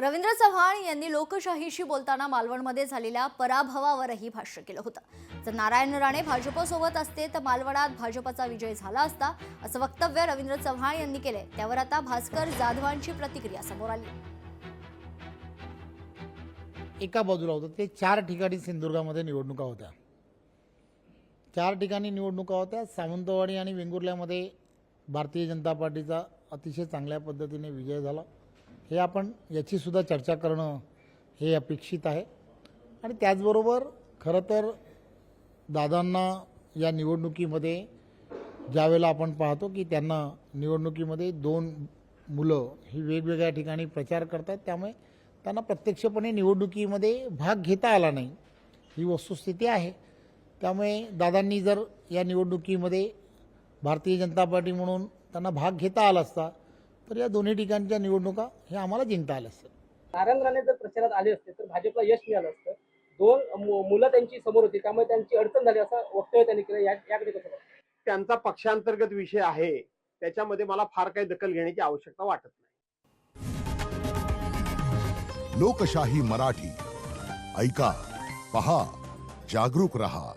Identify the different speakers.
Speaker 1: रवींद्र चव्हाण यांनी लोकशाहीशी बोलताना मालवणमध्ये झालेल्या पराभवावरही भाष्य केलं होतं। जर नारायण राणे भाजपसोबत असते तर मालवणात भाजपचा विजय झाला असता, असं वक्तव्य रवींद्र चव्हाण यांनी केले। त्यावर आता भास्कर जाधवांची प्रतिक्रिया समोर आली।
Speaker 2: एका बाजूला होतं ते 4 ठिकाणी सिंधुदुर्गामध्ये निवडणुका होत्या। 4 ठिकाणी निवडणुका होत्या। सावंतवाडी आणि वेंगुर्ल्यामध्ये भारतीय जनता पार्टीचा अतिशय चांगल्या पद्धतीने विजय झाला। हे आपण याची सुद्धा चर्चा करणं हे अपेक्षित आहे। आणि त्याचबरोबर खरं तर दादांना या निवडणुकीमध्ये ज्यावेळेला आपण पाहतो की त्यांना निवडणुकीमध्ये 2 मुलं ही वेगवेगळ्या ठिकाणी प्रचार करतात, त्यामुळे त्यांना प्रत्यक्षपणे निवडणुकीमध्ये भाग घेता आला नाही, ही वस्तुस्थिती आहे। त्यामुळे दादांनी जर या निवडणुकीमध्ये भारतीय जनता पार्टी म्हणून त्यांना भाग घेता आला असता तर या दोन्ही ठिकाणच्या निवडणुका हे आम्हाला जिंकता आल्या असत्या।
Speaker 3: नारायण राणे जर प्रचारात आले असते तर भाजपला यश मिळालं असतं। 2 मुलं त्यांची समोर होती, त्यामुळे त्यांची अडचण झाली असं वक्तव्य त्यांनी केलं। याकडे कसं बघता?
Speaker 4: त्यांचा पक्षांतर्गत विषय आहे, त्याच्यामध्ये मला फार काही दखल घेण्याची आवश्यकता वाटत नाही।
Speaker 5: लोकशाही मराठी ऐका, पहा, जागरूक रहा।